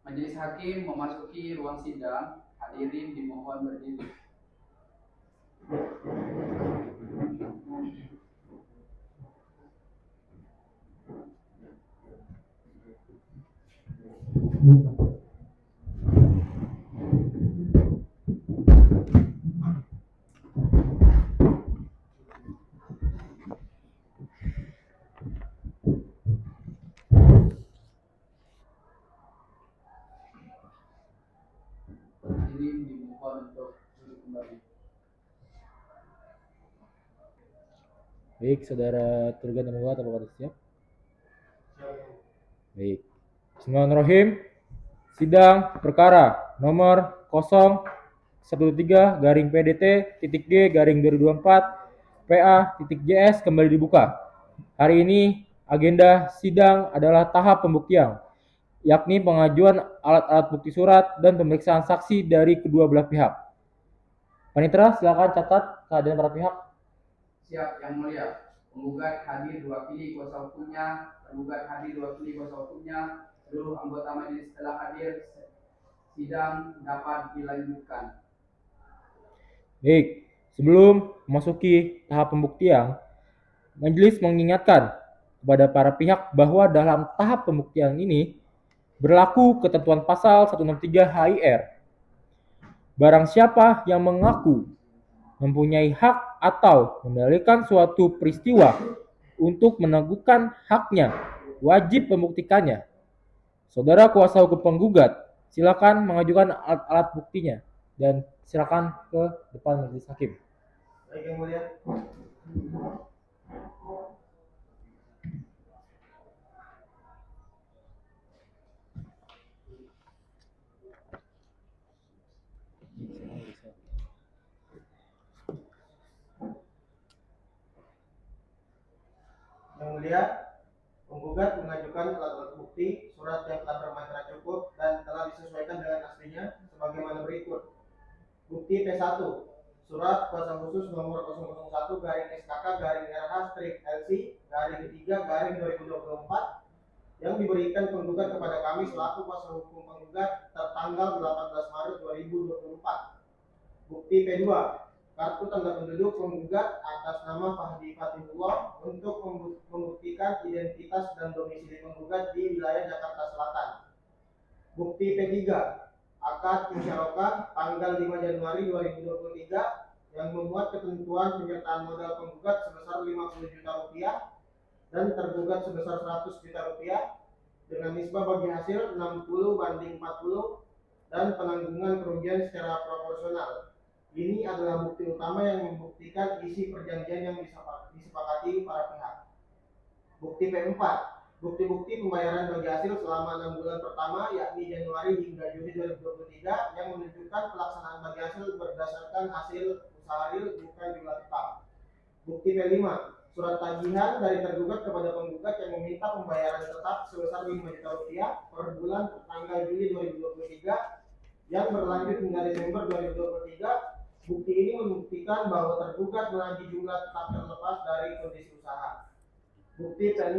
Majelis hakim memasuki ruang sidang. Hadirin dimohon berdiri. Hadirin dimohon untuk duduk kembali. Baik, saudara tergugat dan penggugat, apakah sudah siap? Baik. Bismillahirrahmanirrahim. Sidang perkara nomor 013-PDT-D-2024 PA.JS kembali dibuka. Hari ini agenda sidang adalah tahap pembuktian, yakni pengajuan alat-alat bukti surat dan pemeriksaan saksi dari kedua belah pihak. Panitera, silakan catat kehadiran para pihak. Siap, Yang Mulia. Penggugat hadir diwakili kuasa hukumnya, tergugat hadir diwakili kuasa hukumnya, seluruh anggota majelis telah hadir. Sidang dapat dilanjutkan. Baik, sebelum memasuki tahap pembuktian, majelis mengingatkan kepada para pihak bahwa dalam tahap pembuktian ini berlaku ketentuan pasal 163 HIR. Barang siapa yang mengaku mempunyai hak atau mendalilkan suatu peristiwa untuk meneguhkan haknya, wajib membuktikannya. Saudara kuasa hukum penggugat, silakan mengajukan alat-alat buktinya dan silakan ke depan majelis hakim. Baik, Yang Mulia. Yang Mulia, penggugat mengajukan alat bukti surat yang telah bermaterai cukup dan telah disesuaikan dengan aslinya sebagaimana berikut. Bukti P1, surat kuasa khusus nomor 001-SKK-RH-LC-3-2024 yang diberikan penggugat kepada kami selaku kuasa hukum penggugat tertanggal 18 Maret 2024. Bukti P2, kartu tanda penduduk penggugat atas nama Fahdi Fatihullah untuk membuktikan identitas dan domisili penggugat di wilayah Jakarta Selatan. Bukti P3, akad musyarakah tanggal 5 Januari 2023 yang memuat ketentuan penyertaan modal penggugat sebesar 50 juta rupiah dan tergugat sebesar 100 juta rupiah dengan nisbah bagi hasil 60/40 dan penanggungan kerugian secara proporsional. Ini adalah bukti utama yang membuktikan isi perjanjian yang disepakati para pihak. Bukti P4, bukti-bukti pembayaran bagi hasil selama 6 bulan pertama, yakni Januari hingga Juni 2023, yang menunjukkan pelaksanaan bagi hasil berdasarkan hasil usaha real bukan jumlah tetap. Bukti P5, surat tagihan dari tergugat kepada penggugat yang meminta pembayaran tetap sebesar 5 juta rupiah per bulan tanggal Juli 2023 yang berlanjut hingga Desember 2023. Bukti ini membuktikan bahwa tergugat menagih jumlah tetap terlepas dari kondisi usaha. Bukti P6,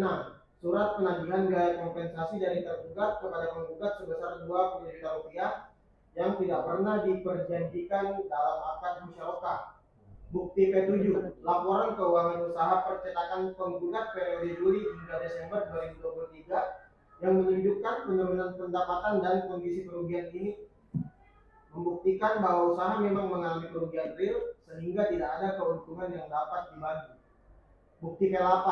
surat penagihan biaya kompensasi dari tergugat kepada penggugat sebesar 20 juta rupiah yang tidak pernah diperjanjikan dalam akad musyarakah. Bukti P7, laporan keuangan usaha percetakan penggugat periode Juli hingga Desember 2023 yang menunjukkan penurunan pendapatan dan kondisi kerugian ini membuktikan bahwa usaha memang mengalami kerugian real sehingga tidak ada keuntungan yang dapat dibagi. Bukti P8,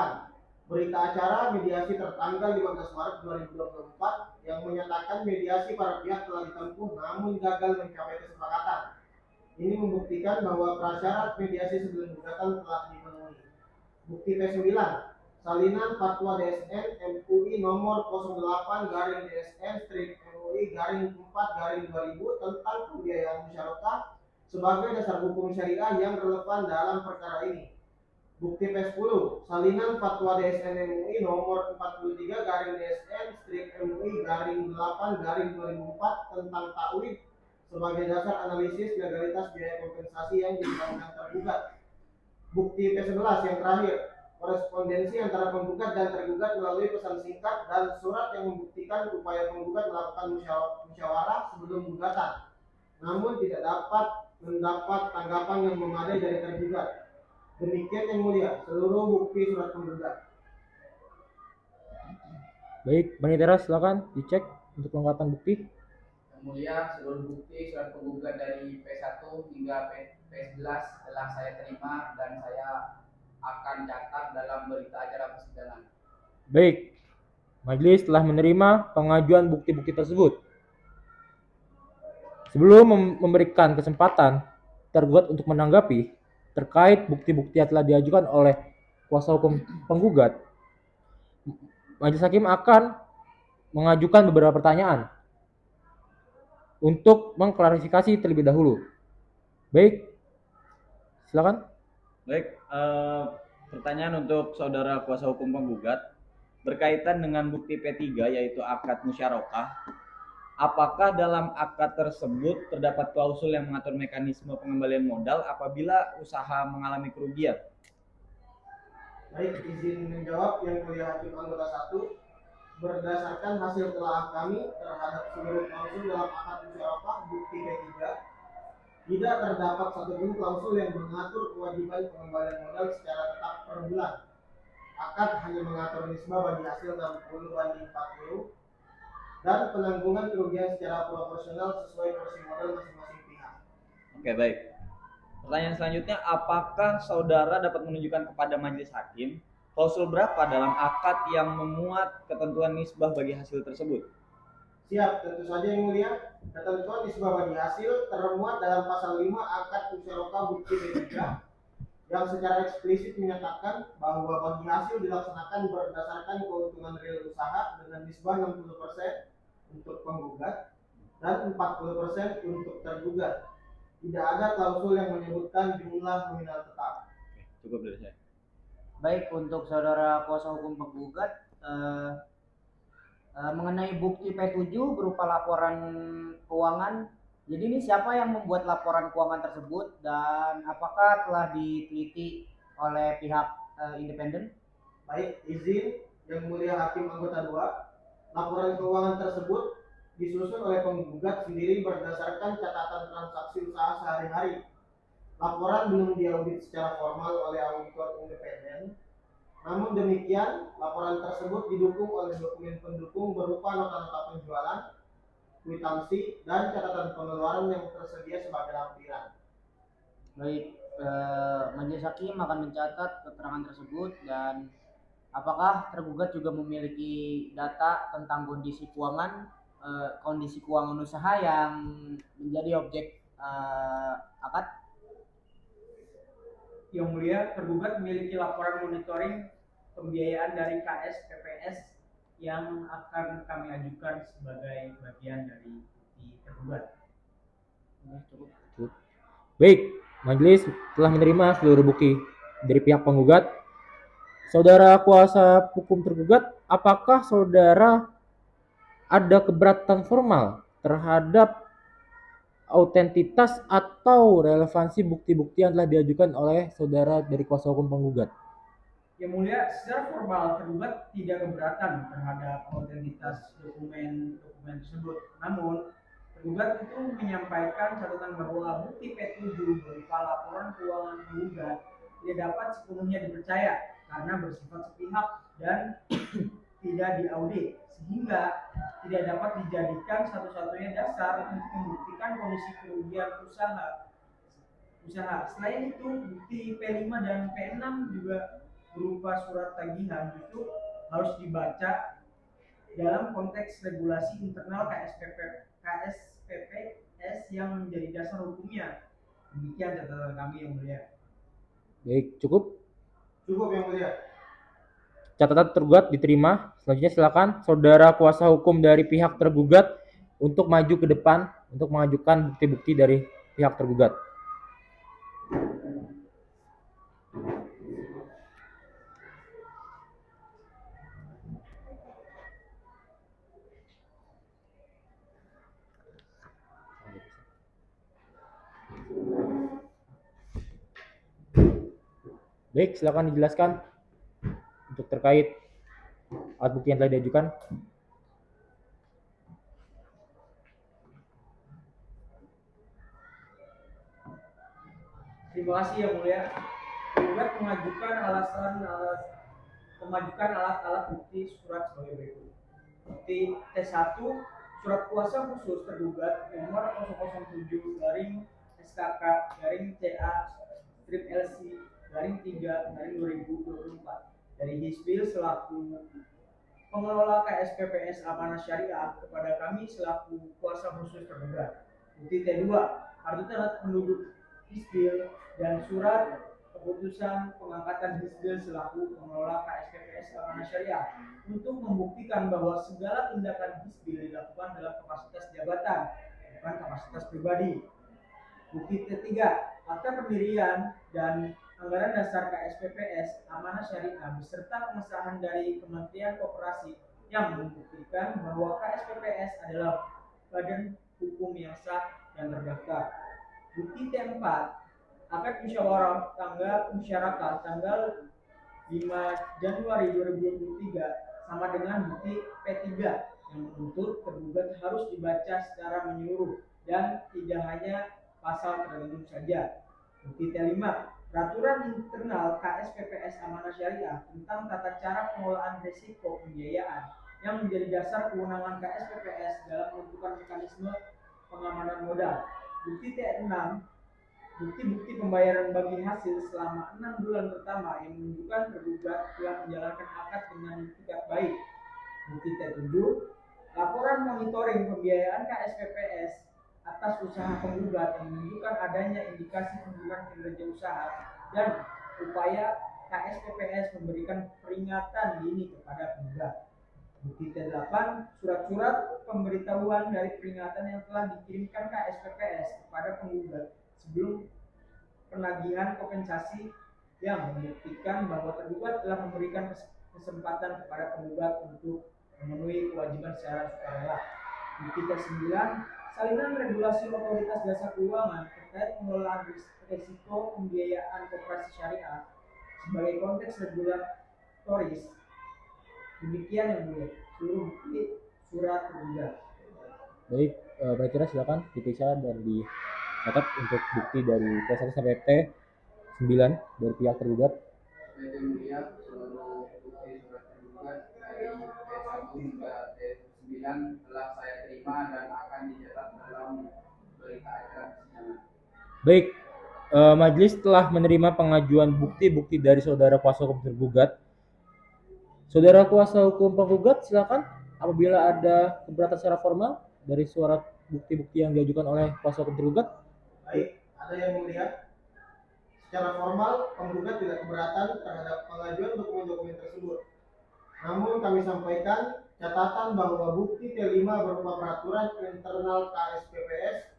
berita acara mediasi tertanggal 15 Maret 2024 yang menyatakan mediasi para pihak telah ditempuh namun gagal mencapai kesepakatan. Ini membuktikan bahwa prasyarat mediasi sebelum gugatan telah dipenuhi. Bukti P9, salinan fatwa DSN MUI nomor 08-DSN-MUI-4-2000 tentang pembiayaan musyarakah sebagai dasar hukum syariah yang relevan dalam perkara ini. Bukti P10, salinan fatwa DSN MUI nomor 43-DSN-MUI-8-2004 tentang takwid sebagai dasar analisis legalitas biaya kompensasi yang dibayarkan tergugat. Bukti P11 yang terakhir, korespondensi antara penggugat dan tergugat melalui pesan singkat dan surat yang membuktikan upaya penggugat melakukan musyawarah sebelum gugatan, namun tidak dapat mendapat tanggapan yang memadai dari tergugat. Demikian yang mulia, seluruh bukti surat penggugat. Baik, Panitera silakan dicek untuk kelengkapan bukti. Yang mulia, seluruh bukti surat penggugat dari P1 hingga P11 telah saya terima dan saya akan catat dalam berita acara persidangan. Baik, majelis telah menerima pengajuan bukti-bukti tersebut. Sebelum memberikan kesempatan tergugat untuk menanggapi terkait bukti-bukti yang telah diajukan oleh kuasa hukum penggugat, majelis hakim akan mengajukan beberapa pertanyaan untuk mengklarifikasi terlebih dahulu. Baik, silakan. Baik, pertanyaan untuk saudara kuasa hukum penggugat berkaitan dengan bukti P3 yaitu akad musyarakah. Apakah dalam akad tersebut terdapat klausul yang mengatur mekanisme pengembalian modal apabila usaha mengalami kerugian? Baik, izin menjawab yang mulia hakim anggota 1. Berdasarkan hasil telah kami terhadap seluruh klausul dalam akad musyarakah bukti P3, tidak terdapat satupun klausul yang mengatur kewajiban pengembalian modal secara tetap per bulan. Akad hanya mengatur nisbah bagi hasil 60/40 dan penanggungan kerugian secara proporsional sesuai porsi modal masing-masing pihak. Oke, baik. Pertanyaan selanjutnya, apakah saudara dapat menunjukkan kepada majelis hakim klausul berapa dalam akad yang memuat ketentuan nisbah bagi hasil tersebut? Siap, tentu saja yang mulia. Ketentuan nisbah bagi hasil termuat dalam pasal 5 akad musyarakah bukti P3 yang secara eksplisit menyatakan bahwa bagi hasil dilaksanakan berdasarkan keuntungan real usaha dengan nisbah 60% untuk penggugat dan 40% untuk tergugat. Tidak ada klausul yang menyebutkan jumlah nominal tetap. Cukup dari saya. Baik, untuk saudara kuasa hukum penggugat mengenai bukti P7 berupa laporan keuangan. Jadi ini siapa yang membuat laporan keuangan tersebut dan apakah telah diteliti oleh pihak independen? Baik, izin yang mulia hakim anggota 2. Laporan keuangan tersebut disusun oleh penggugat sendiri berdasarkan catatan transaksi usaha sehari-hari. Laporan belum diaudit secara formal oleh auditor independen. Namun demikian, laporan tersebut didukung oleh dokumen pendukung berupa nota-nota penjualan, kwitansi, dan catatan pengeluaran yang tersedia sebagai lampiran. Baik, majelis hakim akan mencatat keterangan tersebut dan apakah tergugat juga memiliki data tentang kondisi keuangan usaha yang menjadi objek akad? Yang mulia, tergugat memiliki laporan monitoring pembiayaan dari KSPPS yang akan kami ajukan sebagai bagian dari bukti tergugat. Baik, majelis telah menerima seluruh bukti dari pihak penggugat. Saudara kuasa hukum tergugat, apakah saudara ada keberatan formal terhadap autentitas atau relevansi bukti-bukti yang telah diajukan oleh saudara dari kuasa hukum penggugat? Yang mulia, secara formal tergugat tidak keberatan terhadap autentitas dokumen tersebut. Namun, tergugat itu menyampaikan catatan bahwa bukti P7 berupa laporan keuangan penggugat tidak dapat sepenuhnya dipercaya karena bersifat sepihak dan tidak diaudit, sehingga tidak dapat dijadikan satu-satunya dasar untuk membuktikan kondisi kerugian usaha. Selain itu, bukti P5 dan P6 juga berupa surat tagihan justru harus dibaca dalam konteks regulasi internal KSPPS yang menjadi dasar hukumnya. Demikian catatan kami yang mulia. Baik, cukup? Cukup yang mulia. Catatan tergugat diterima. Selanjutnya silakan saudara kuasa hukum dari pihak tergugat untuk maju ke depan untuk mengajukan bukti-bukti dari pihak tergugat. Baik, silakan dijelaskan. untuk terkait alat bukti yang telah diajukan. Terima kasih Yang Mulia. Penggugat mengajukan alat-alat bukti surat sebagai berikut. Bukti T1, surat kuasa khusus tergugat nomor 007 garing SKK garing CA strip LC garing 3 garing 2024 dari Hisbil selaku pengelola KSPPS Amanah Syariah kepada kami selaku kuasa khusus tergugat. Bukti T2, kartu tanda penduduk Hisbil dan surat keputusan pengangkatan Hisbil selaku pengelola KSPPS Amanah Syariah untuk membuktikan bahwa segala tindakan Hisbil dilakukan dalam kapasitas jabatan, bukan kapasitas pribadi. Bukti T3, akta pendirian dan anggaran dasar KSPPS Amanah Syariah beserta pengesahan dari Kementerian Koperasi yang membuktikan bahwa KSPPS adalah badan hukum yang sah dan terdaftar. Bukti T4, akad musyawarah masyarakat tanggal 5 Januari 2023 sama dengan bukti P3 yang menuntut tergugat harus dibaca secara menyeluruh dan tidak hanya pasal tertentu saja. Bukti T5, peraturan internal KSPPS Amanah Syariah tentang tata cara pengelolaan risiko pembiayaan yang menjadi dasar kewenangan KSPPS dalam menentukan mekanisme pengamanan modal. Bukti T6, bukti-bukti pembayaran bagi hasil selama 6 bulan pertama yang menunjukkan tergugat telah menjalankan akad dengan itikat baik. Bukti T7, laporan monitoring pembiayaan KSPPS atas usaha penggugat yang menunjukkan adanya indikasi penurunan kinerja usaha dan upaya KSPPS memberikan peringatan dini kepada penggugat. Bukti T8, surat-surat pemberitahuan dari peringatan yang telah dikirimkan KSPPS kepada penggugat sebelum penagihan kompensasi yang membuktikan bahwa tergugat telah memberikan kesempatan kepada penggugat untuk memenuhi kewajiban secara sukarela. Bukti T9, salinan regulasi otoritas jasa keuangan terkait pengelolaan risiko pembiayaan koperasi syariah sebagai konteks regulatoris. Demikian Yang Mulia, seluruh bukti surat tergugat. Baik, Pak Tira silakan diperiksa dan dicatat untuk bukti dari T1 sampai T9 dari pihak tergugat. Baik Yang Mulia, seluruh bukti surat tergugat dari T1 hingga T9 telah saya terima dan akan dicatat dalam berita acara persidangan. Baik, majelis telah menerima pengajuan bukti-bukti dari saudara kuasa hukum tergugat. Saudara kuasa hukum penggugat silakan apabila ada keberatan secara formal dari surat bukti-bukti yang diajukan oleh kuasa hukum tergugat. Baik, ada yang mulia. Secara formal, penggugat tidak keberatan terhadap pengajuan dokumen-dokumen tersebut. Namun kami sampaikan catatan bahwa bukti T5 berupa peraturan internal KSPPS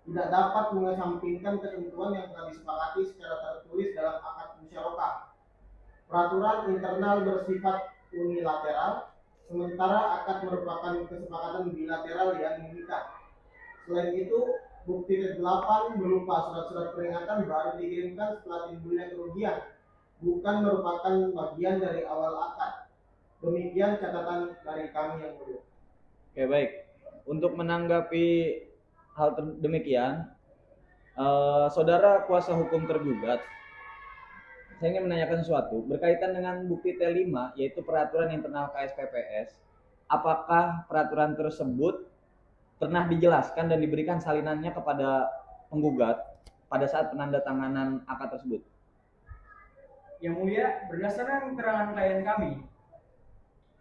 tidak dapat mengesampingkan ketentuan yang telah disepakati secara tertulis dalam akad musyawarah. Peraturan internal bersifat unilateral, sementara akad merupakan kesepakatan bilateral yang mengikat. Selain itu, bukti T8 berupa surat-surat peringatan baru dikirimkan setelah timbulnya kerugian, bukan merupakan bagian dari awal akad. Demikian catatan dari kami Yang Mulia. Oke, baik. Untuk menanggapi hal demikian, saudara kuasa hukum tergugat, saya ingin menanyakan sesuatu berkaitan dengan bukti T5 yaitu peraturan internal KSPPS. Apakah peraturan tersebut pernah dijelaskan dan diberikan salinannya kepada penggugat pada saat penandatanganan akad tersebut? Yang Mulia, berdasarkan keterangan klien kami,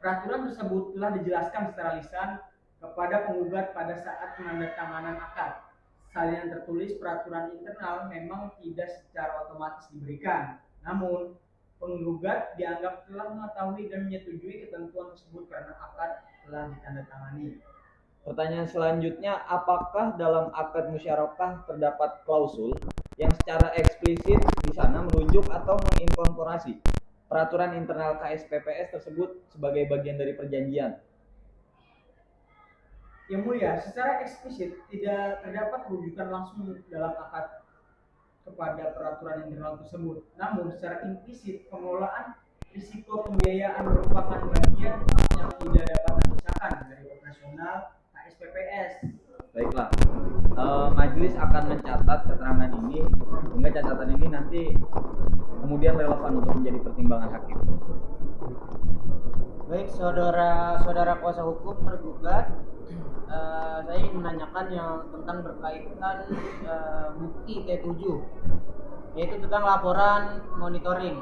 peraturan tersebut telah dijelaskan secara lisan kepada penggugat pada saat penandatanganan akad. Salinan tertulis peraturan internal memang tidak secara otomatis diberikan. Namun, penggugat dianggap telah mengetahui dan menyetujui ketentuan tersebut karena akad telah ditandatangani. Pertanyaan selanjutnya, apakah dalam akad musyarakah terdapat klausul yang secara eksplisit di sana merujuk atau menginkorporasi peraturan internal KSPPS tersebut sebagai bagian dari perjanjian? Yang Mulia, secara eksplisit tidak terdapat rujukan langsung dalam akad kepada peraturan internal tersebut. Namun secara implisit pengelolaan risiko pembiayaan merupakan bagian yang tidak dapat terpisahkan dari operasional KSPPS. Baiklah, majelis akan mencatat keterangan ini hingga catatan ini nanti kemudian relevan untuk menjadi pertimbangan hakim. Baik, saudara kuasa hukum tergugat, saya ingin menanyakan yang tentang berkaitan bukti T7, yaitu tentang laporan monitoring.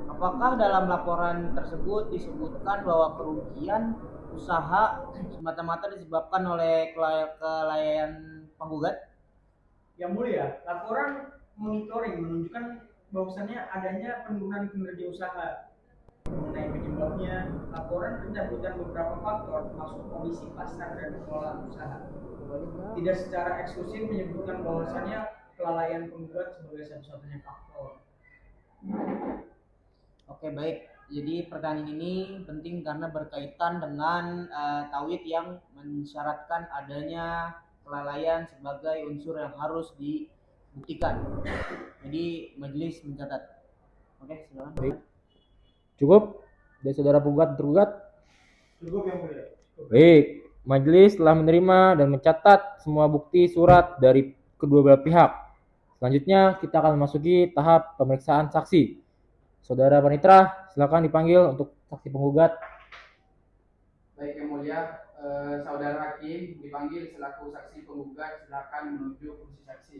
Apakah dalam laporan tersebut disebutkan bahwa kerugian usaha semata-mata disebabkan oleh kelalaian penggugat? Yang mulia, laporan monitoring menunjukkan bahwasannya adanya penurunan kinerja usaha. Mengenai penyebabnya, laporan pencabutan beberapa faktor termasuk kondisi pasar dan pengelolaan usaha. Tidak secara eksklusif menyebutkan bahwasannya kelalaian penggugat sebagai satu-satunya faktor. Oke, baik. Jadi pertanyaan ini penting karena berkaitan dengan tauhid yang mensyaratkan adanya kelalaian sebagai unsur yang harus dibuktikan. Jadi majelis mencatat. Oke, silakan. Baik. Cukup dari saudara penggugat tergugat? Cukup yang mulia. Baik, majelis telah menerima dan mencatat semua bukti surat dari kedua belah pihak. Selanjutnya kita akan memasuki tahap pemeriksaan saksi. Saudara Panitra, silakan dipanggil untuk saksi penggugat. Baik yang mulia, saudara hakim dipanggil selaku saksi penggugat, silakan menuju kursi saksi.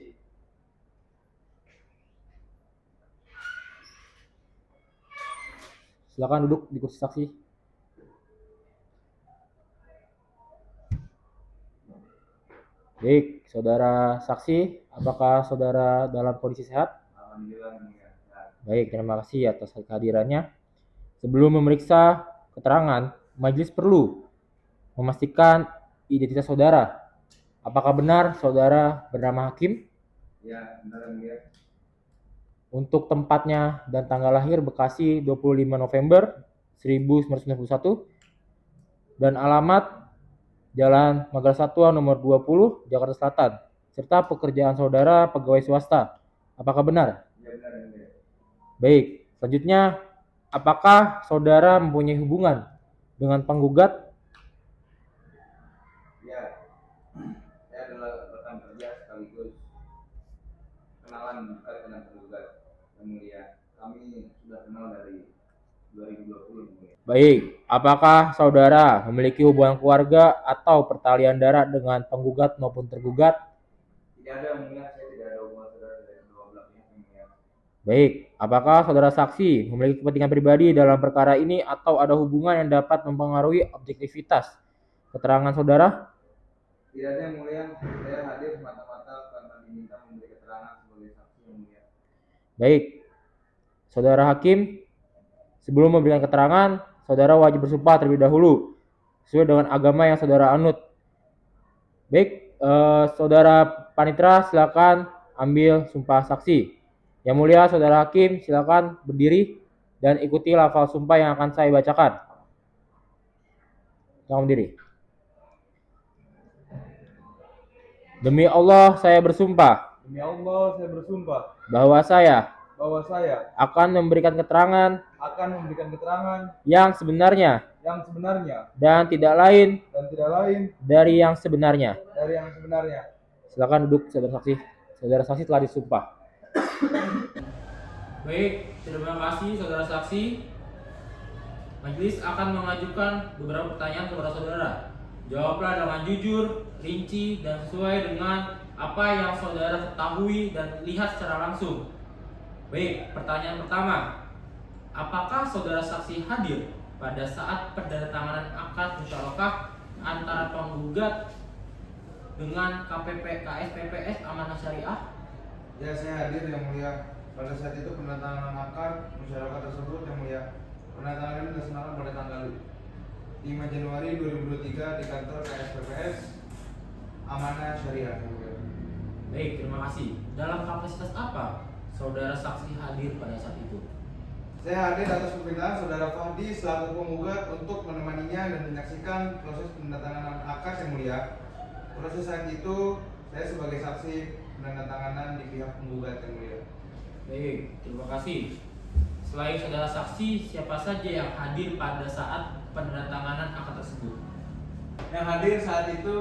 Silakan duduk di kursi saksi. Baik, saudara saksi, apakah saudara dalam kondisi sehat? Alhamdulillah. Baik, terima kasih atas kehadirannya. Sebelum memeriksa keterangan, majelis perlu memastikan identitas saudara. Apakah benar saudara bernama Hakim? Ya, benar ya. Untuk tempatnya dan tanggal lahir Bekasi 25 November 1991 dan alamat Jalan Magar Satwa nomor 20 Jakarta Selatan serta pekerjaan saudara pegawai swasta. Apakah benar? Ya, benar ya. Baik, selanjutnya apakah saudara mempunyai hubungan dengan penggugat? Ya, saya adalah rekan kerja sekaligus kenalan dekat dengan penggugat. Yang mulia, kami sudah kenal dari 2020. Mulia. Baik, apakah saudara memiliki hubungan keluarga atau pertalian darah dengan penggugat maupun tergugat? Tidak ada, mulia. Saya tidak ada hubungan saudara dari kedua belah pihak. Mulia. Baik, apakah saudara saksi memiliki kepentingan pribadi dalam perkara ini atau ada hubungan yang dapat mempengaruhi objektivitas keterangan saudara? Tidak ada, yang mulia. Saya hadir semata-mata karena diminta memberi keterangan sebagai saksi, yang mulia. Baik, saudara hakim, sebelum memberikan keterangan, saudara wajib bersumpah terlebih dahulu sesuai dengan agama yang saudara anut. Baik, saudara Panitra silakan ambil sumpah saksi. Yang mulia saudara hakim silakan berdiri dan ikuti lafal sumpah yang akan saya bacakan. Silakan berdiri. Demi Allah saya bersumpah Demi Allah saya bersumpah bahwa saya bahwa saya akan memberikan keterangan akan memberikan keterangan yang sebenarnya yang sebenarnya dan tidak lain dan tidak lain dari yang sebenarnya. dari yang sebenarnya. Silakan duduk saudara saksi. Saudara saksi telah disumpah. Baik, terima kasih saudara saksi. Majelis akan mengajukan beberapa pertanyaan kepada saudara. Jawablah dengan jujur, rinci, dan sesuai dengan apa yang saudara ketahui dan lihat secara langsung. Baik, pertanyaan pertama. Apakah saudara saksi hadir pada saat penandatanganan akad musyarakah antara penggugat dengan KSPPS Amanah Syariah? Ya, saya hadir yang mulia. Pada saat itu penandatanganan akad musyarakah tersebut yang mulia. Penandatanganan ini dilaksanakan pada tanggal 5 Januari 2023 di kantor KSPPS Amanah Syariah yang mulia. Baik, terima kasih. Dalam kapasitas apa saudara saksi hadir pada saat itu? Saya hadir atas permintaan saudara Fahdi selaku penggugat untuk menemaninya dan menyaksikan proses penandatanganan akad yang mulia. Proses saat itu saya sebagai saksi penandatanganan di pihak penggugat yang mulia. Baik, terima kasih. Selain saudara saksi, siapa saja yang hadir pada saat penandatanganan akad tersebut? Yang hadir saat itu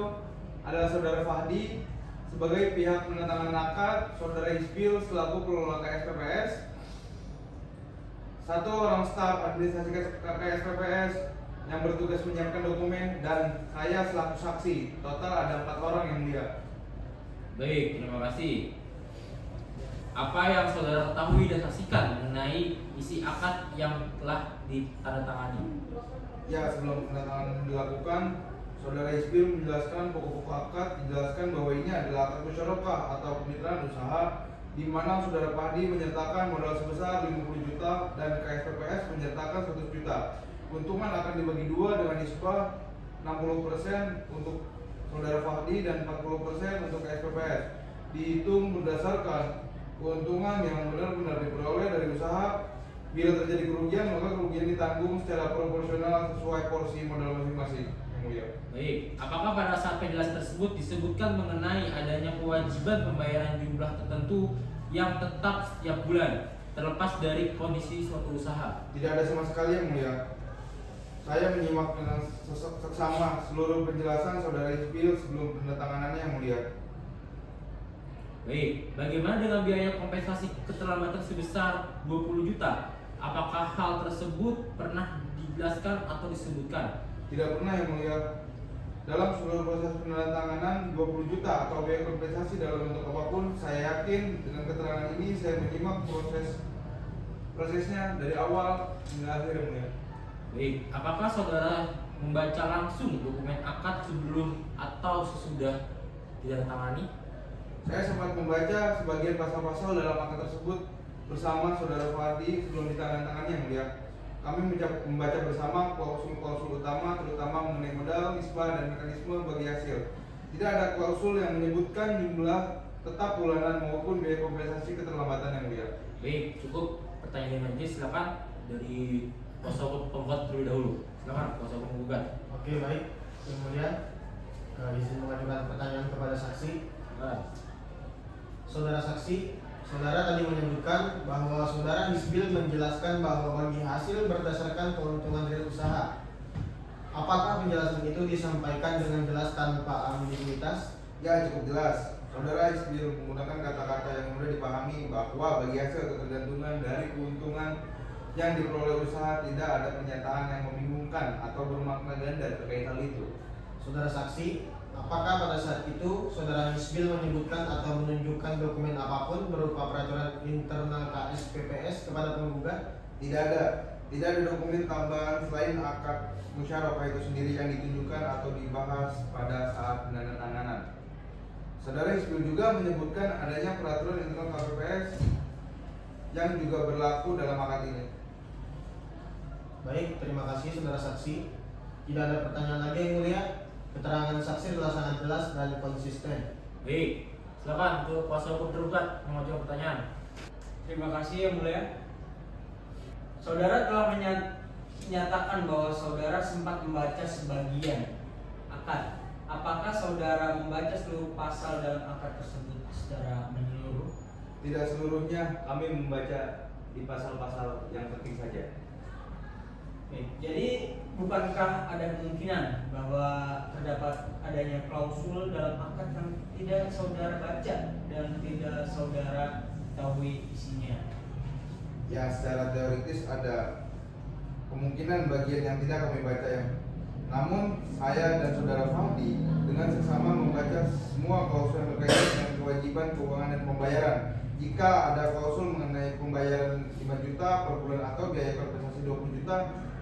adalah saudara Fahdi sebagai pihak penandatanganan akad, saudara Isbil selaku pengelola KSPPS, satu orang staf administrasi KSPPS yang bertugas menyiapkan dokumen, dan saya selaku saksi. Total ada 4 orang yang mulia. Baik, terima kasih. Apa yang saudara ketahui dan saksikan mengenai isi akad yang telah ditandatangani? Ya, sebelum penandatanganan dilakukan, saudara Isbil menjelaskan pokok-pokok akad, dijelaskan bahwa ini adalah akad musyarakah atau kemitraan usaha, di mana saudara Fahdi menyertakan modal sebesar 50 juta dan KSPPS menyertakan 100 juta. Keuntungan akan dibagi dua dengan nisbah 60% untuk saudara Fahdi dan 40% untuk KSPPS. Dihitung berdasarkan keuntungan yang benar-benar diperoleh dari usaha. Bila terjadi kerugian, maka kerugian ditanggung secara proporsional sesuai porsi modal masing-masing. Yang mulia. Baik, apakah pada saat penjelasan tersebut disebutkan mengenai adanya kewajiban pembayaran jumlah tertentu yang tetap setiap bulan, terlepas dari kondisi suatu usaha? Tidak ada sama sekali, yang mulia. Saya menyimak dengan seksama seluruh penjelasan saudara Isbil sebelum penandatanganannya, yang mulia. Baik, bagaimana dengan biaya kompensasi keterlambatan sebesar 20 juta? Apakah hal tersebut pernah dijelaskan atau disebutkan? Tidak pernah, yang mulia. Dalam seluruh proses penandatanganan 20 juta atau biaya kompensasi dalam bentuk apapun, saya yakin dengan keterangan ini saya menyimak prosesnya dari awal hingga akhir, yang mulia. Baik, apakah saudara membaca langsung dokumen akad sebelum atau sesudah ditandatangani? Saya sempat membaca sebagian pasal-pasal dalam akad tersebut bersama saudara Fahdi sebelum ditandatangani, yang mulia. Kami membaca bersama klausul-klausul utama, terutama mengenai modal, nisbah, dan mekanisme bagi hasil. Tidak ada klausul yang menyebutkan jumlah tetap bulanan maupun biaya kompensasi keterlambatan, yang mulia. Baik, cukup pertanyaan dari majelis. Silakan dari kuasa hukum penggugat terlebih dahulu. Silakan kuasa hukum penggugat. Oke, baik. Kemudian izin mengajukan pertanyaan kepada saksi. Saudara saksi, saudara tadi menyebutkan bahwa saudara Isbil menjelaskan bahwa bagi hasil berdasarkan keuntungan dari usaha. Apakah penjelasan itu disampaikan dengan jelas tanpa ambiguitas? Ya, cukup jelas. Saudara Isbil menggunakan kata-kata yang mudah dipahami bahwa bagi hasil ketergantungan dari keuntungan yang diperoleh usaha tidak ada pernyataan yang membingungkan atau bermakna ganda terkait hal itu. Saudara saksi, apakah pada saat itu saudara Isbil menyebutkan atau menunjukkan dokumen apapun berupa peraturan internal KSPPS kepada penggugat? Tidak ada. Tidak ada dokumen tambahan selain akad musyarakah itu sendiri yang ditunjukkan atau dibahas pada saat penandatanganan. Saudara Isbil juga menyebutkan adanya peraturan internal KPPS yang juga berlaku dalam akad ini. Baik, terima kasih saudara saksi. Tidak ada pertanyaan lagi, yang mulia. Keterangan saksi adalah sangat jelas dan konsisten. Baik, silakan untuk kuasa hukum tergugat mengajukan pertanyaan. Terima kasih, yang mulia. Saudara telah menyatakan bahwa saudara sempat membaca sebagian akad. Apakah saudara membaca seluruh pasal dalam akad tersebut secara menyeluruh? Tidak seluruhnya, kami membaca di pasal-pasal yang penting saja. Baik, jadi bukankah ada kemungkinan bahwa terdapat adanya klausul dalam akad yang tidak saudara baca dan tidak saudara ketahui isinya? Ya, secara teoritis ada kemungkinan bagian yang tidak kami baca, yang namun saya dan saudara Fahdi dengan seksama membaca semua klausul yang berkaitan dengan kewajiban keuangan dan pembayaran. Jika ada klausul mengenai pembayaran 5 juta per bulan atau biaya kompensasi 20 juta,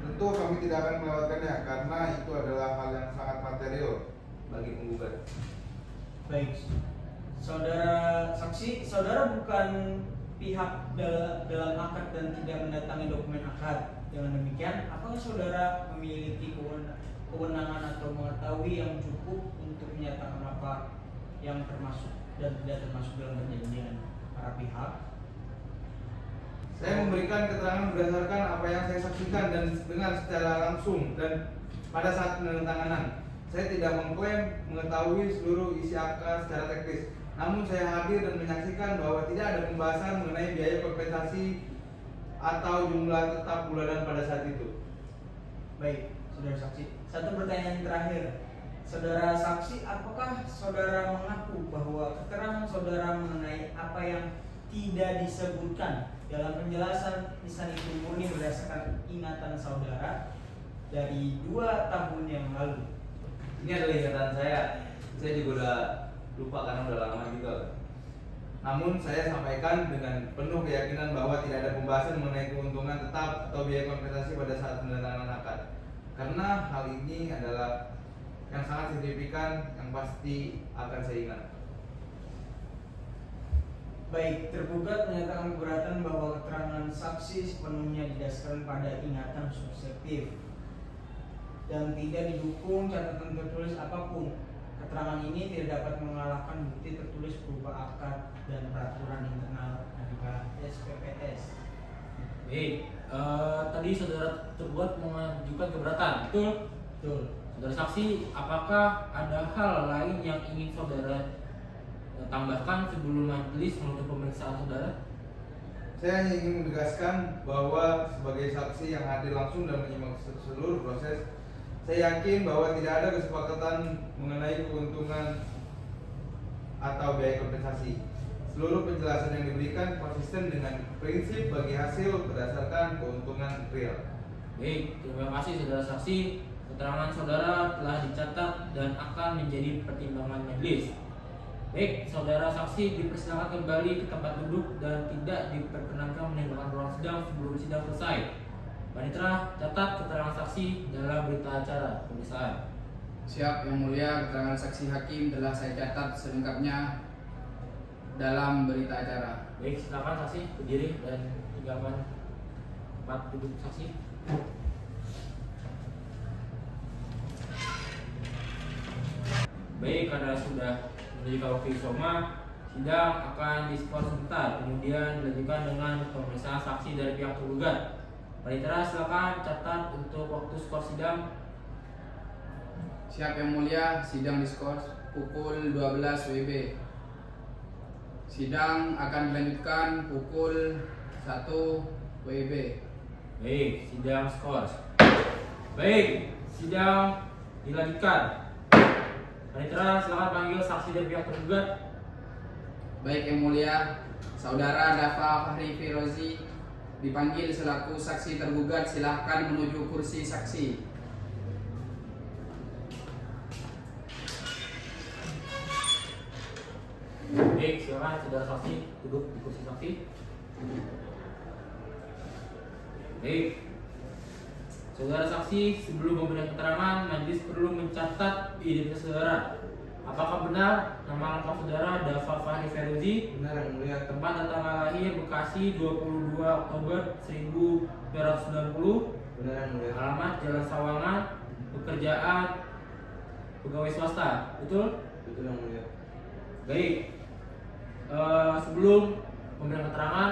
tentu kami tidak akan melewatkannya karena itu adalah hal yang sangat material bagi penggugat. Baik, saudara saksi, saudara bukan pihak dalam akad dan tidak mendatangi dokumen akad. Dengan demikian, apakah saudara memiliki kewenangan atau mengetahui yang cukup untuk menyatakan apa yang termasuk dan tidak termasuk dalam perjanjian para pihak? Saya memberikan keterangan berdasarkan apa yang saya saksikan dan dengar secara langsung, dan pada saat penandatanganan saya tidak mengklaim mengetahui seluruh isi akad secara teknis. Namun saya hadir dan menyaksikan bahwa tidak ada pembahasan mengenai biaya kompensasi atau jumlah tetap bulanan pada saat itu. Baik, saudara saksi. Satu pertanyaan terakhir. Saudara saksi, apakah saudara mengaku bahwa keterangan saudara mengenai apa yang tidak disebutkan dalam penjelasan lisan itu murni berdasarkan ingatan saudara dari 2 tahun yang lalu? Ini adalah ingatan saya juga udah lupa karena udah lama juga. Namun saya sampaikan dengan penuh keyakinan bahwa tidak ada pembahasan mengenai keuntungan tetap atau biaya kompensasi pada saat penandatanganan akad. Karena hal ini adalah yang sangat signifikan yang pasti akan saya ingat. Baik, tergugat menyatakan keberatan bahwa keterangan saksi sepenuhnya didasarkan pada ingatan subjektif dan tidak didukung catatan tertulis apapun. Keterangan ini tidak dapat mengalahkan bukti tertulis berupa akad dan peraturan internal SPPS. Baik, tadi saudara tergugat mengajukan keberatan, betul? Betul. Saudara saksi, apakah ada hal lain yang ingin saudara tambahkan sebelum majelis menutup pemeriksaan saudara? Saya hanya ingin menegaskan bahwa sebagai saksi yang hadir langsung dan menyimak seluruh proses, saya yakin bahwa tidak ada kesepakatan mengenai keuntungan atau biaya kompensasi. Seluruh penjelasan yang diberikan konsisten dengan prinsip bagi hasil berdasarkan keuntungan real. Baik, terima kasih saudara saksi. Keterangan saudara telah dicatat dan akan menjadi pertimbangan majelis. Baik, saudara saksi dipersilakan kembali ke tempat duduk dan tidak diperkenankan meninggalkan ruang sidang sebelum sidang selesai. Panitera, catat keterangan saksi dalam berita acara pemeriksaan. Siap Yang Mulia, keterangan saksi hakim telah saya catat selengkapnya dalam berita acara. Baik, silakan saksi berdiri dan tinggalkan tempat duduk saksi. Baik, karena sudah menjadi waktu soma, sidang akan diskors sebentar, kemudian dilanjutkan dengan pemeriksaan saksi dari pihak tergugat. Panitera, silakan catat untuk waktu skor sidang. Siap Yang Mulia, sidang diskors pukul 12 WIB. Sidang akan dilanjutkan pukul 1 WIB. Baik, sidang skors. Baik, sidang dilanjutkan. Panitera, silakan panggil saksi dari pihak tergugat. Baik Yang Mulia, Saudara Dafa Fahri Firozi dipanggil selaku saksi tergugat, silahkan menuju kursi saksi. Baik, silakan saudara saksi duduk di kursi saksi. Baik, saudara saksi, sebelum memberikan keterangan, majelis perlu mencatat identitas saudara. Apakah benar nama lengkap saudara Dafa Fahri Feruzi? Benar Yang Mulia. Tempat dan tanggal lahir Bekasi 22 Oktober 1990. Benar Yang Mulia. Alamat Jalan Sawangan. Pekerjaan pegawai swasta. Betul? Betul Yang Mulia. Baik. Sebelum memberikan keterangan,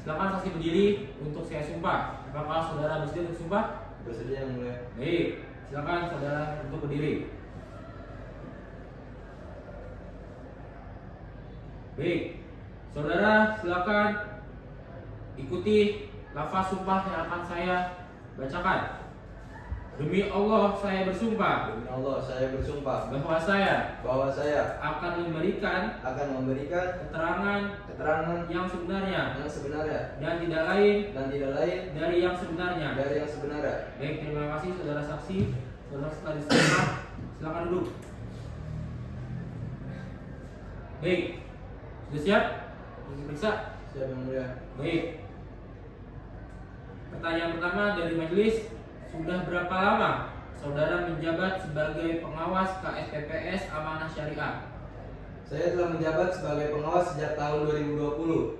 silakan saksi berdiri untuk saya sumpah. Apakah saudara bersedia untuk sumpah? Bersedia Yang Mulia. Baik, silakan saudara untuk berdiri. Baik, saudara silakan ikuti lafaz sumpah yang akan saya bacakan. Demi Allah saya bersumpah Demi Allah saya bersumpah bahwa saya bahwa saya akan memberikan keterangan yang sebenarnya dan tidak lain dari yang sebenarnya. Baik, terima kasih saudara saksi. Saudara setelah disumpah, silakan duduk. Baik, sudah siap? Diperiksa? siap Yang Mulia. Baik. Pertanyaan pertama dari majelis, sudah berapa lama saudara menjabat sebagai pengawas KSPPS Amanah Syariah? Saya telah menjabat sebagai pengawas sejak tahun 2020.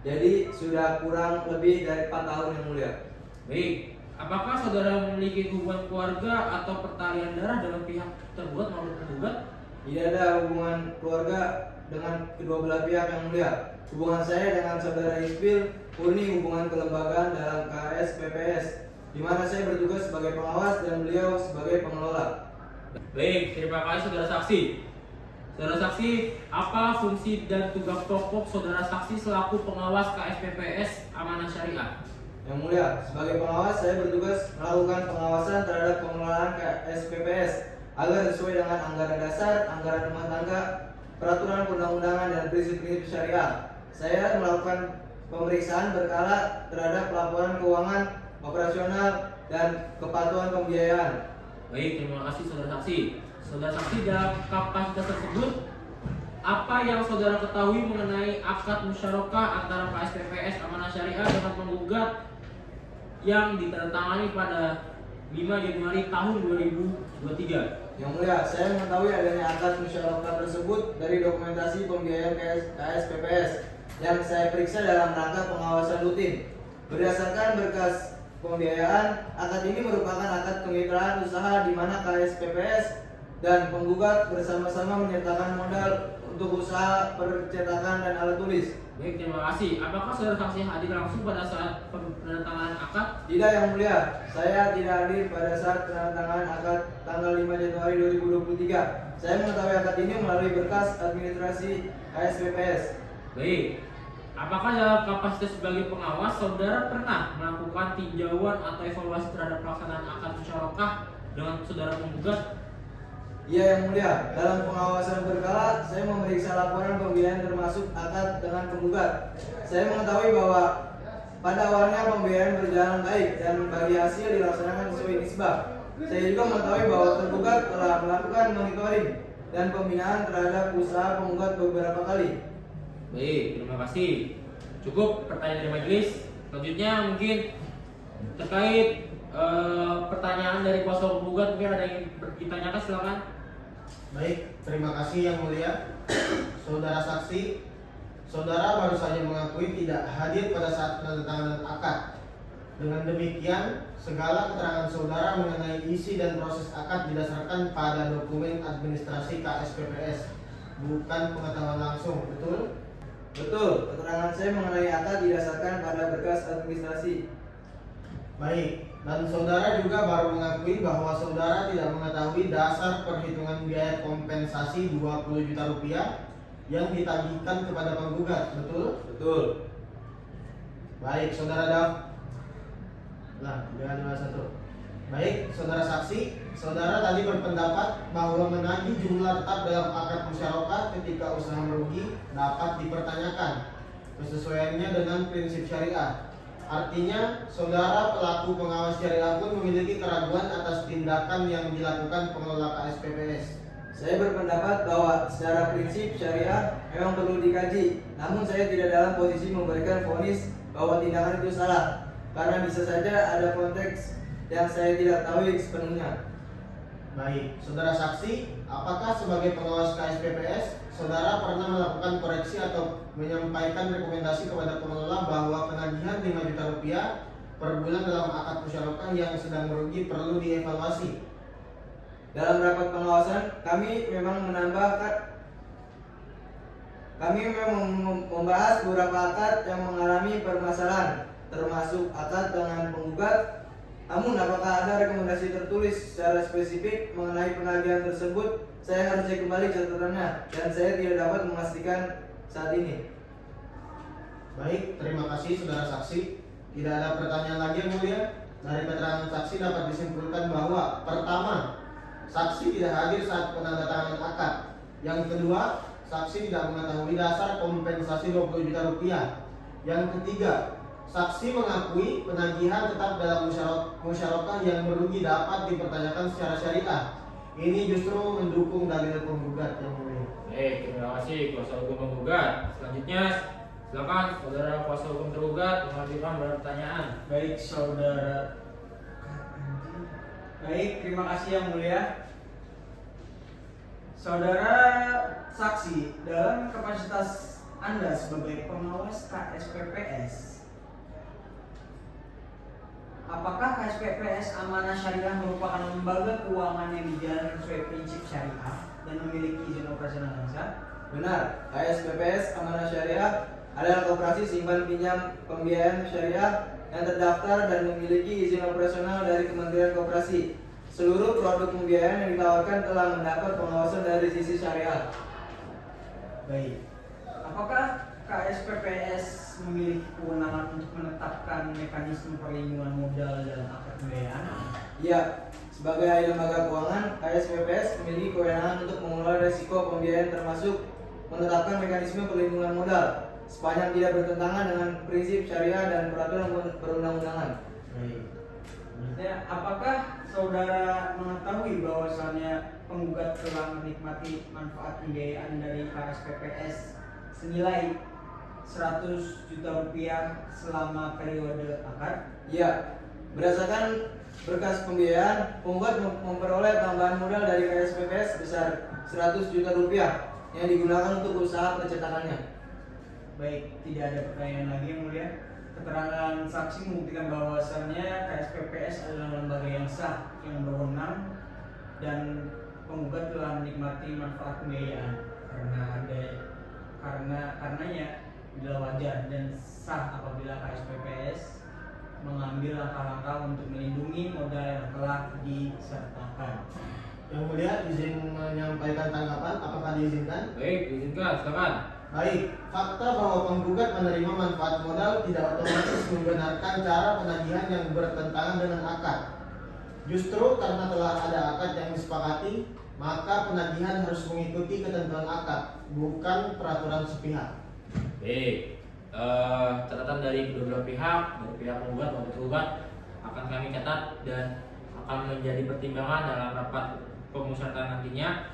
Jadi sudah kurang lebih dari 4 tahun Yang Mulia. Baik, apakah saudara memiliki hubungan keluarga atau pertalian darah dengan pihak tergugat maupun tergugat? Tidak ada hubungan keluarga dengan kedua belah pihak Yang Mulia. Hubungan saya dengan saudara Isbil murni hubungan kelembagaan dalam KSPPS, di mana saya bertugas sebagai pengawas dan beliau sebagai pengelola. Baik, terima kasih saudara saksi. Saudara saksi, apa fungsi dan tugas pokok saudara saksi selaku pengawas KSPPS Amanah Syariah? Yang mulia, sebagai pengawas saya bertugas melakukan pengawasan terhadap pengelolaan KSPPS agar sesuai dengan anggaran dasar, anggaran rumah tangga, peraturan perundang-undangan dan prinsip-prinsip syariah. Saya melakukan pemeriksaan berkala terhadap laporan keuangan, operasional, dan kepatuhan pembiayaan. Baik, terima kasih saudara saksi. Saudara saksi, dalam kapasitas tersebut, apa yang saudara ketahui mengenai akad musyarakah antara KSPPS Amanah Syariah dengan penggugat yang ditandatangani pada 5 Januari tahun 2023? Yang mulia, saya mengetahui adanya akad musyarakah tersebut dari dokumentasi pembiayaan KSPPS yang saya periksa dalam rangka pengawasan rutin. Berdasarkan berkas pembiayaan, akad ini merupakan akad kemitraan usaha di mana KSPPS dan penggugat bersama-sama menyertakan modal untuk usaha percetakan dan alat tulis. Baik, terima kasih. Apakah saudara saksi hadir langsung pada saat penandatanganan akad? Tidak, yang mulia, saya tidak hadir pada saat penandatanganan akad tanggal 5 Januari 2023. Saya mengetahui akad ini melalui berkas administrasi KSPPS. Baik. Apakah dalam kapasitas sebagai pengawas saudara pernah melakukan tinjauan atau evaluasi terhadap pelaksanaan akad musyarakah dengan saudara penggugat? Iya, yang mulia, dalam pengawasan berkala saya memeriksa laporan pembiayaan termasuk akad dengan penggugat. Saya mengetahui bahwa pada awalnya pembiayaan berjalan baik dan bagi hasil dilaksanakan sesuai nisbah. Saya juga mengetahui bahwa tergugat telah melakukan monitoring dan pembinaan terhadap usaha penggugat beberapa kali. Baik, terima kasih. Cukup pertanyaan dari majelis. Selanjutnya mungkin terkait pertanyaan dari kuasa penggugat, mungkin ada yang ditanyakan, silakan. Baik, terima kasih yang mulia. Saudara saksi, saudara baru saja mengakui tidak hadir pada saat penandatanganan akad. Dengan demikian, segala keterangan saudara mengenai isi dan proses akad didasarkan pada dokumen administrasi KSPPS, bukan pengetahuan langsung, betul? Betul, keterangan saya mengenai akad didasarkan pada berkas administrasi. Baik, dan saudara juga baru mengakui bahwa saudara tidak mengetahui dasar perhitungan biaya kompensasi 20 juta rupiah yang ditagihkan kepada penggugat, betul? Betul. Baik, saudara Daf. Nah, 321. Baik, saudara saksi, saudara tadi berpendapat bahwa menagih jumlah tetap dalam akad musyarakah ketika usaha merugi dapat dipertanyakan kesesuaiannya dengan prinsip syariah. Artinya, saudara pelaku pengawas syariah pun memiliki keraguan atas tindakan yang dilakukan pengelola KSPPS. Saya berpendapat bahwa secara prinsip syariah memang perlu dikaji, namun saya tidak dalam posisi memberikan vonis bahwa tindakan itu salah, karena bisa saja ada konteks yang saya tidak tahu sepenuhnya. Baik, saudara saksi, apakah sebagai pengawas KSPPS, saudara pernah melakukan koreksi atau menyampaikan rekomendasi kepada pengelola bahwa penagihan 5 juta rupiah per bulan dalam akad musyarakah yang sedang merugi perlu dievaluasi? Dalam rapat pengawasan, kami memang membahas beberapa akad yang mengalami permasalahan, termasuk akad dengan penggugat. Namun apakah ada rekomendasi tertulis secara spesifik mengenai penagihan tersebut? Saya harus cek kembali catatannya dan saya tidak dapat memastikan saat ini. Baik, terima kasih saudara saksi. Tidak ada pertanyaan lagi yang mulia. Dari keterangan saksi dapat disimpulkan bahwa pertama, saksi tidak hadir saat penandatanganan akad. Yang kedua, saksi tidak mengetahui dasar kompensasi 20 juta rupiah. Yang ketiga, saksi mengakui penagihan tetap dalam musyarakah yang merugi dapat dipertanyakan secara syariah. Ini justru mendukung dalil penggugat yang mulia. Baik, terima kasih kuasa hukum penggugat. Selanjutnya, silakan saudara kuasa hukum tergugat mengajukan pertanyaan. Baik, saudara. Baik, terima kasih yang mulia. Saudara saksi, dalam kapasitas Anda sebagai pengawas KSPPS, apakah KSPPS Amanah Syariah merupakan lembaga keuangan yang dijalankan sesuai prinsip syariah dan memiliki izin operasional yang sah? Benar, KSPPS Amanah Syariah adalah koperasi simpan pinjam pembiayaan syariah yang terdaftar dan memiliki izin operasional dari Kementerian Koperasi. Seluruh produk pembiayaan yang ditawarkan telah mendapat pengawasan dari sisi syariah. Baik. Apakah KSPPS memiliki kewenangan untuk menetapkan mekanisme perlindungan modal dalam akad pembiayaan? Ya, sebagai lembaga keuangan, KSPPS memiliki kewenangan untuk mengelola risiko pembiayaan termasuk menetapkan mekanisme perlindungan modal sepanjang tidak bertentangan dengan prinsip syariah dan peraturan perundang-undangan. Baik. Maksudnya, apakah saudara mengetahui bahwasannya penggugat telah menikmati manfaat pembiayaan dari KSPPS senilai 100 juta rupiah selama periode akad? Ya, berdasarkan berkas pembiayaan, penggugat memperoleh tambahan modal dari KSPPS sebesar 100 juta rupiah yang digunakan untuk usaha percetakannya. Baik, tidak ada pertanyaan lagi yang mulia. Keterangan saksi membuktikan bahwasannya KSPPS adalah lembaga yang sah, yang berwenang, dan penggugat telah menikmati manfaat pembiayaan karenanya adalah wajar dan sah apabila KSPPS mengambil langkah-langkah untuk melindungi modal yang telah disertakan. Yang mulia, izin menyampaikan tanggapan, apakah diizinkan? Baik, diizinkan, silakan. Baik, fakta bahwa penggugat menerima manfaat modal tidak otomatis membenarkan cara penagihan yang bertentangan dengan akad. Justru karena telah ada akad yang disepakati, maka penagihan harus mengikuti ketentuan akad, bukan peraturan sepihak. Baik, catatan dari kedua belah pihak, dari pihak penggugat maupun tergugat akan kami catat dan akan menjadi pertimbangan dalam rapat pemusyawaratan nantinya.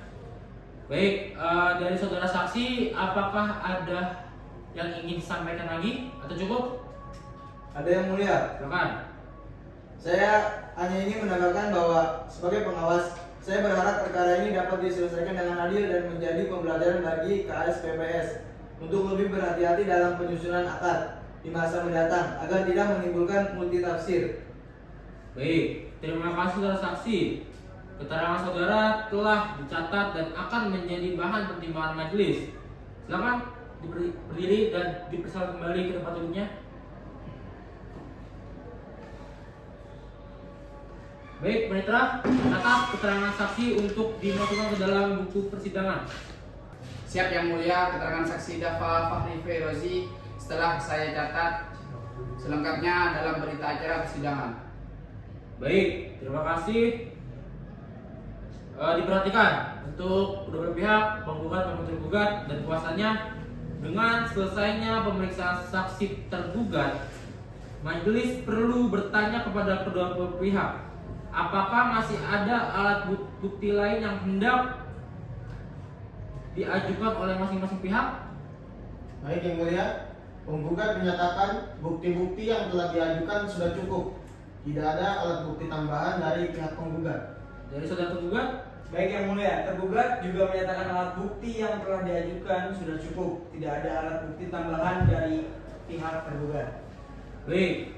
Baik, dari saudara saksi, apakah ada yang ingin disampaikan lagi atau cukup? Ada yang mulia. Silakan. Saya hanya ingin menambahkan bahwa sebagai pengawas, saya berharap perkara ini dapat diselesaikan dengan adil dan menjadi pembelajaran bagi KSPPS untuk lebih berhati-hati dalam penyusunan akad di masa mendatang agar tidak menimbulkan multitafsir. Baik, terima kasih saudara saksi. Keterangan saudara telah dicatat dan akan menjadi bahan pertimbangan majelis. Silakan berdiri dan dipersilakan kembali ke tempat duduknya. Baik, Panitera, catat keterangan saksi untuk dimasukkan ke dalam buku persidangan. Siap yang mulia, keterangan saksi Dafa Fahri Ferozi setelah saya catat selengkapnya dalam berita acara persidangan. Baik, terima kasih. Diperhatikan untuk kedua belah pihak, penggugat maupun tergugat dan kuasanya, dengan selesainya pemeriksaan saksi tergugat, majelis perlu bertanya kepada kedua belah pihak, apakah masih ada alat bukti lain yang hendak diajukan oleh masing-masing pihak? Baik yang mulia, penggugat menyatakan bukti-bukti yang telah diajukan sudah cukup. Tidak ada alat bukti tambahan dari pihak penggugat. Dari saudara tergugat? Baik yang mulia, tergugat juga menyatakan alat bukti yang telah diajukan sudah cukup. Tidak ada alat bukti tambahan dari pihak tergugat. Baik.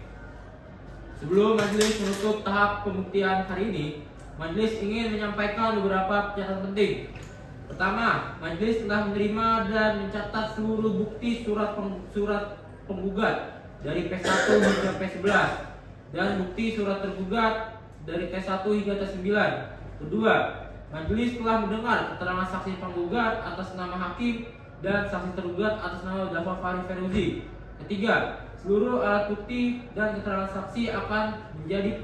Sebelum majelis menutup tahap pembuktian hari ini, majelis ingin menyampaikan beberapa catatan penting. Pertama, majelis telah menerima dan mencatat seluruh bukti surat penggugat dari P1 hingga P11 dan bukti surat tergugat dari T1 hingga T9. Kedua, majelis telah mendengar keterangan saksi penggugat atas nama hakim dan saksi tergugat atas nama Dafa Fahri Ferozi. Ketiga, seluruh alat bukti dan keterangan saksi akan menjadi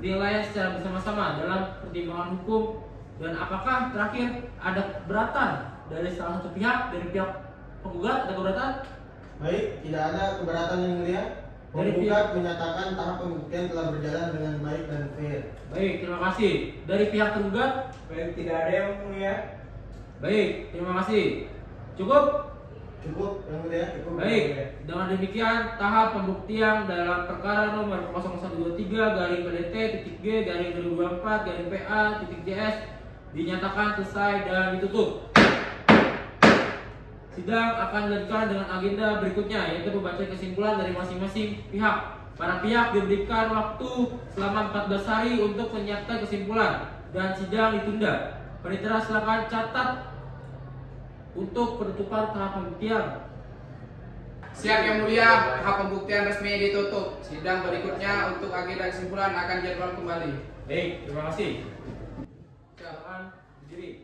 penilaian secara bersama-sama dalam pertimbangan hukum. Dan apakah terakhir ada keberatan dari salah satu pihak, dari pihak penggugat, ada keberatan? Baik, tidak ada keberatan yang mulia. Penggugat menyatakan tahap pembuktian telah berjalan dengan baik dan fair. Baik, terima kasih. Dari pihak tergugat? Baik, tidak ada yang mulia. Baik, terima kasih. Cukup? Cukup yang mulia. Cukup. Baik, dengan demikian tahap pembuktian dalam perkara nomor 0123-PDT-G-2024-PA-JS dinyatakan selesai dan ditutup. Sidang akan dilanjutkan dengan agenda berikutnya, yaitu pembacaan kesimpulan dari masing-masing pihak. Para pihak diberikan waktu selama 14 hari untuk menyiapkan kesimpulan dan sidang ditunda. Panitera silakan catat untuk penutupan tahap pembuktian. Siap yang mulia, tahap pembuktian resmi ditutup. Sidang berikutnya untuk agenda kesimpulan akan jadwal kembali. Baik, terima kasih. Silakan berdiri.